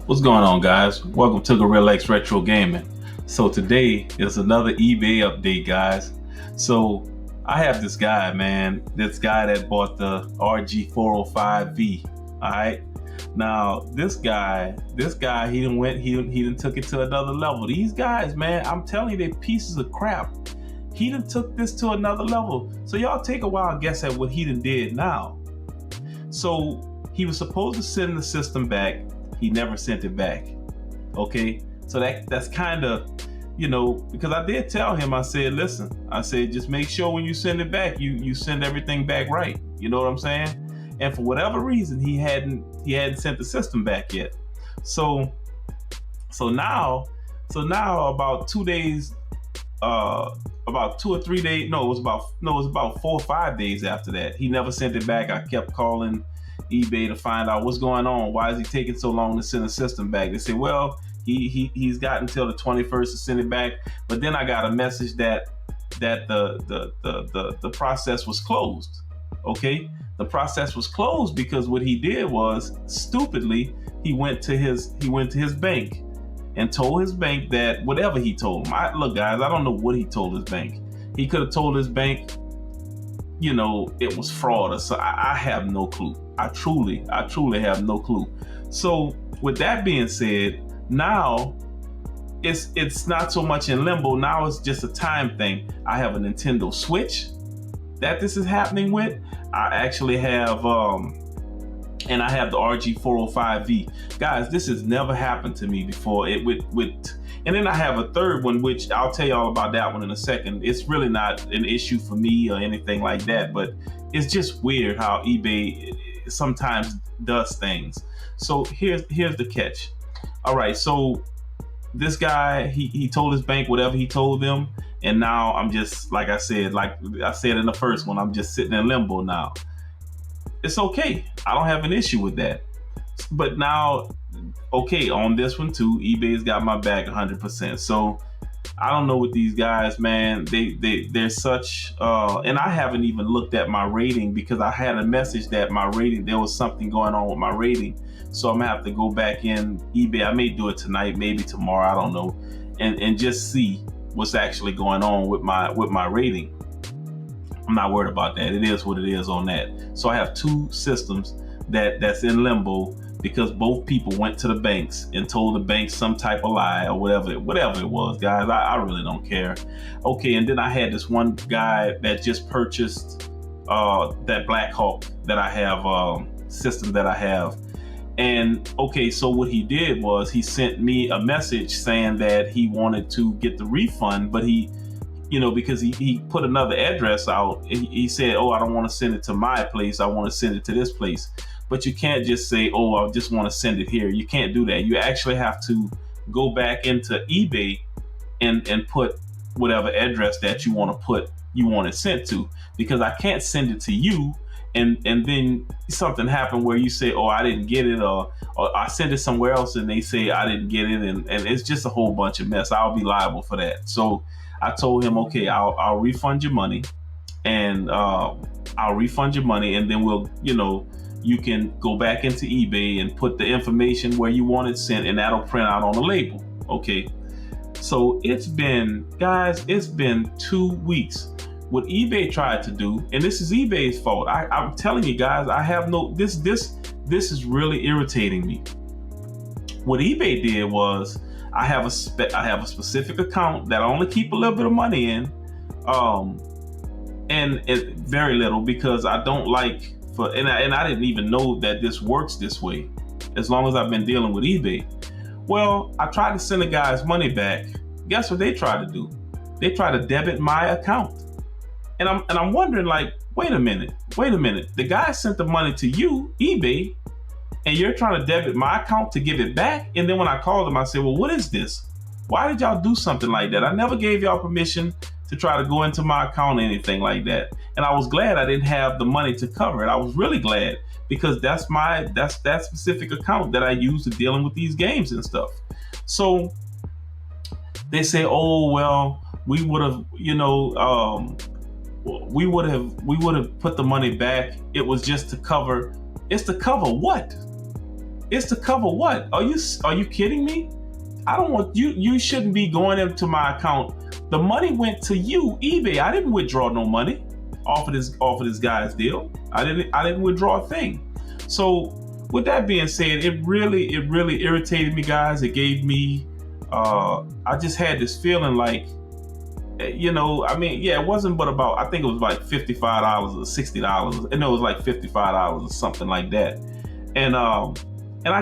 What's going on, guys? Welcome to Gorilla X Retro Gaming. So today is another eBay update, guys. So I have this guy, man. This guy that bought the RG405V. All right. Now this guy, he done took it to another level. These guys, man, I'm telling you, they pieces of crap. He done took this to another level. So y'all take a wild guess at what he done did now. So he was supposed to send the system back. He never sent it back. Okay, so that's kind of, because I did tell him. I said, listen, I said, just make sure when you send it back, you send everything back right. You know what I'm saying? And for whatever reason, he hadn't sent the system back yet. So so now about 2 days, about 2 or 3 days. No, it was about 4 or 5 days after that. He never sent it back. I kept calling eBay to find out what's going on. Why is he taking so long to send the system back? They said, well, he's got until the 21st to send it back. But then I got a message that the process was closed. Okay, the process was closed because what he did was, stupidly, he went to his bank and told his bank that whatever he told him. Look, guys, I don't know what he told his bank. He could have told his bank, it was fraud or so. I have no clue. I truly have no clue. So with that being said, now it's not so much in limbo. Now it's just a time thing. I have a Nintendo Switch that this is happening with. I actually have and I have the RG405V. Guys, this has never happened to me before. And then I have a third one, which I'll tell you all about that one in a second. It's really not an issue for me or anything like that, but it's just weird how eBay sometimes does things. So here's the catch. All right, so this guy, he told his bank whatever he told them, and now I'm just, like I said in the first one, I'm just sitting in limbo now. It's okay. I don't have an issue with that. But now, okay, on this one too, eBay's got my back 100%. So I don't know what these guys, man. They're such. And I haven't even looked at my rating because I had a message that my rating, there was something going on with my rating. So I'm gonna have to go back in eBay. I may do it tonight, maybe tomorrow. I don't know, and just see what's actually going on with my rating. I'm not worried about that. It is what it is on that. So I have two systems that's in limbo because both people went to the banks and told the banks some type of lie or whatever it was, guys. I really don't care. Okay, and then I had this one guy that just purchased that Black Hawk that I have, system that I have. And okay, so what he did was he sent me a message saying that he wanted to get the refund, but because he put another address out. He said, oh, I don't want to send it to my place. I want to send it to this place. But you can't just say, oh, I just want to send it here. You can't do that. You actually have to go back into eBay and put whatever address that you want it sent to, because I can't send it to you and then something happened where you say, oh, I didn't get it, or I sent it somewhere else and they say I didn't get it, and it's just a whole bunch of mess. I'll be liable for that. So I told him, okay, I'll refund your money, and and then we'll, you can go back into eBay and put the information where you want it sent, and that'll print out on the label. Okay. So it's been 2 weeks. What eBay tried to do, and this is eBay's fault. I'm telling you, guys, I have this is really irritating me. What eBay did was, I have a specific account that I only keep a little bit of money in, and it very little, because I don't like and I didn't even know that this works this way. As long as I've been dealing with eBay, well, I tried to send the guys money back. Guess what they tried to do? They tried to debit my account, and I'm wondering, like, wait a minute. The guy sent the money to you, eBay, and you're trying to debit my account to give it back. And then when I called them, I said, well, what is this? Why did y'all do something like that? I never gave y'all permission to try to go into my account or anything like that. And I was glad I didn't have the money to cover it. I was really glad, because that's that specific account that I use to dealing with these games and stuff. So they say, oh, well, we would have, we would have put the money back. It was just to cover. It's to cover what? It's to cover what? Are you kidding me? I don't want you. You shouldn't be going into my account. The money went to you, eBay. I didn't withdraw no money off of this guy's deal. I didn't withdraw a thing. So with that being said, it really irritated me, guys. It gave me. I just had this feeling like, I mean, yeah, it wasn't but about, I think it was like $55 or $60, and it was like $55 or something like that. And I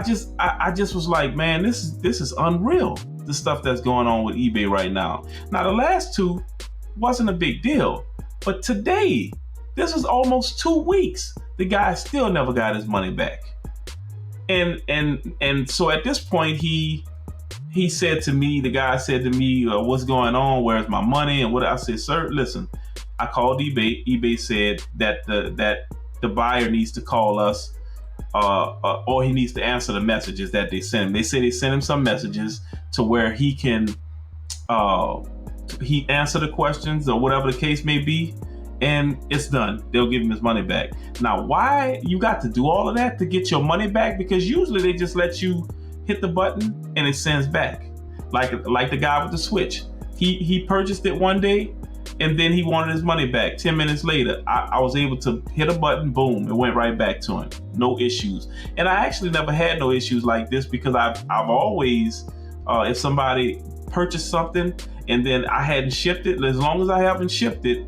just was like, man, this is unreal. The stuff that's going on with eBay right now. Now the last two wasn't a big deal, but today, this was almost 2 weeks. The guy still never got his money back. And so at this point, he said to me, the guy said to me, what's going on? Where's my money? And what I said, sir, listen, I called eBay. eBay said that the buyer needs to call us, or he needs to answer the messages that they send him. They say they sent him some messages to where he can, he answer the questions or whatever the case may be, and it's done. They'll give him his money back. Now, why you got to do all of that to get your money back? Because usually they just let you hit the button and it sends back. Like the guy with the switch. He purchased it one day and then he wanted his money back. 10 minutes later, I was able to hit a button, boom, it went right back to him. No issues. And I actually never had no issues like this because I've always, if somebody purchased something and then I hadn't shipped it, as long as I haven't shipped it,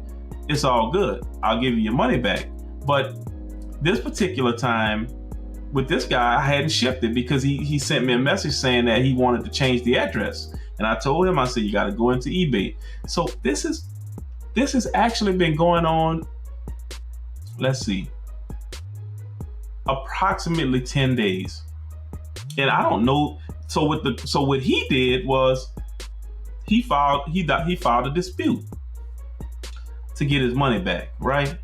it's all good. I'll give you your money back. But this particular time with this guy, I hadn't shipped it because he sent me a message saying that he wanted to change the address. And I told him, I said, you got to go into eBay. So this has actually been going on, let's see, approximately 10 days. And I don't know. So what he did was he filed a dispute to get his money back, right?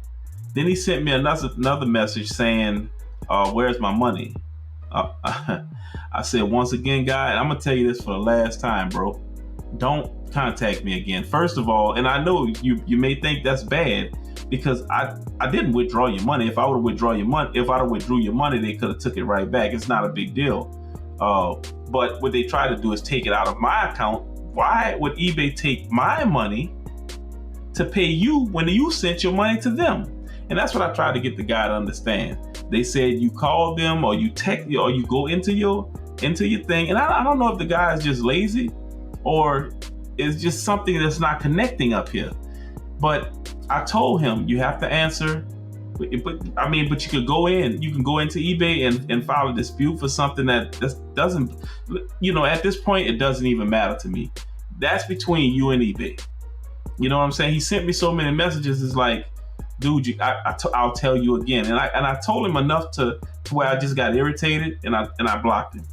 Then he sent me another message saying, where's my money? I said, once again, guy, and I'm gonna tell you this for the last time, bro. Don't contact me again. First of all, and I know you may think that's bad because I didn't withdraw your money. If I would have withdraw your money, withdrew your money, they could have took it right back. It's not a big deal. But what they try to do is take it out of my account. Why would eBay take my money to pay you when you sent your money to them? And that's what I tried to get the guy to understand. They said you call them or you text or you go into your thing. And I don't know if the guy is just lazy or it's just something that's not connecting up here. But I told him you have to answer. But you could go into eBay and file a dispute for something that doesn't, at this point, it doesn't even matter to me. That's between you and eBay. You know what I'm saying? He sent me so many messages. It's like, dude, I'll tell you again. And I told him enough to where I just got irritated and I blocked him.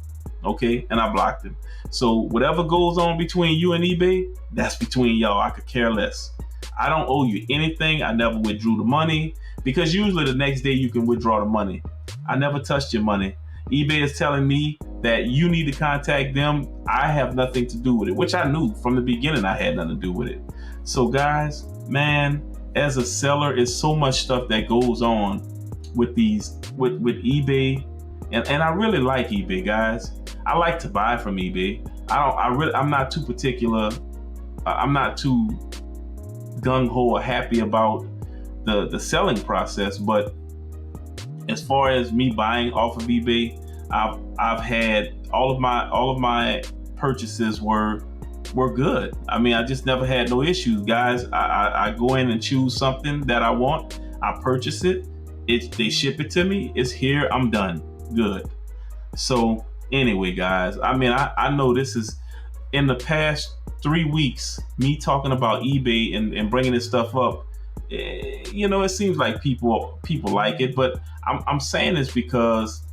Okay. And I blocked him. So whatever goes on between you and eBay, that's between y'all. I could care less. I don't owe you anything. I never withdrew the money because usually the next day you can withdraw the money. I never touched your money. eBay is telling me that you need to contact them. I have nothing to do with it, which I knew from the beginning I had nothing to do with it. So guys, man, as a seller, it's so much stuff that goes on with eBay. And I really like eBay, guys. I like to buy from eBay. I'm not too particular. I'm not too gung-ho or happy about the selling process, but as far as me buying off of eBay, I've had all of my purchases were good. I mean, I just never had no issues, guys. I go in and choose something that I want. I purchase it. They ship it to me. It's here. I'm done. Good. So anyway, guys, I mean, I know this is in the past 3 weeks, me talking about eBay and bringing this stuff up. It seems like people like it, but I'm saying this because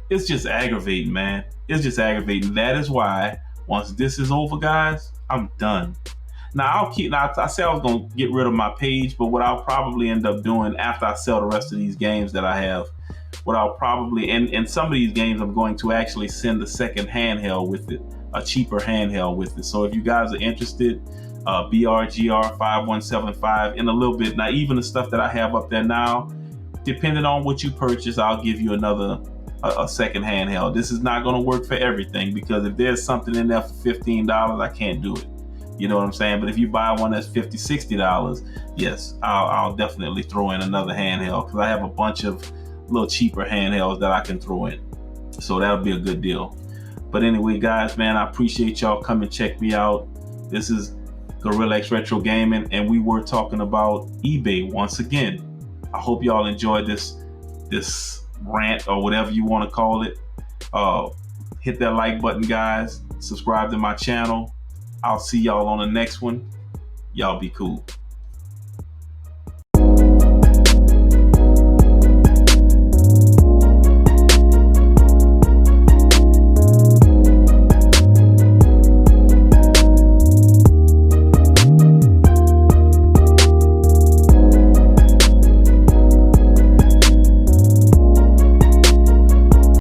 it's just aggravating, man. It's just aggravating. That is why once this is over, guys, I'm done. Now I said I was gonna get rid of my page, but what I'll probably end up doing after I sell the rest of these games that I have, what I'll probably, and some of these games I'm going to actually send a second handheld with it, a cheaper handheld with it. So if you guys are interested, BRGR5175 in a little bit. Now, even the stuff that I have up there now, depending on what you purchase, I'll give you another a second handheld. This is not going to work for everything, because if there's something in there for $15, I can't do it. You know what I'm saying? But if you buy one that's $50, $60, yes, I'll definitely throw in another handheld, because I have a bunch of little cheaper handhelds that I can throw in. So that'll be a good deal. But anyway, guys, man, I appreciate y'all coming check me out. This is Gorilla X Retro Gaming, and we were talking about eBay once again. I hope y'all enjoyed this rant, or whatever you want to call it. Hit that like button, guys. Subscribe to my channel. I'll see y'all on the next one. Y'all be cool.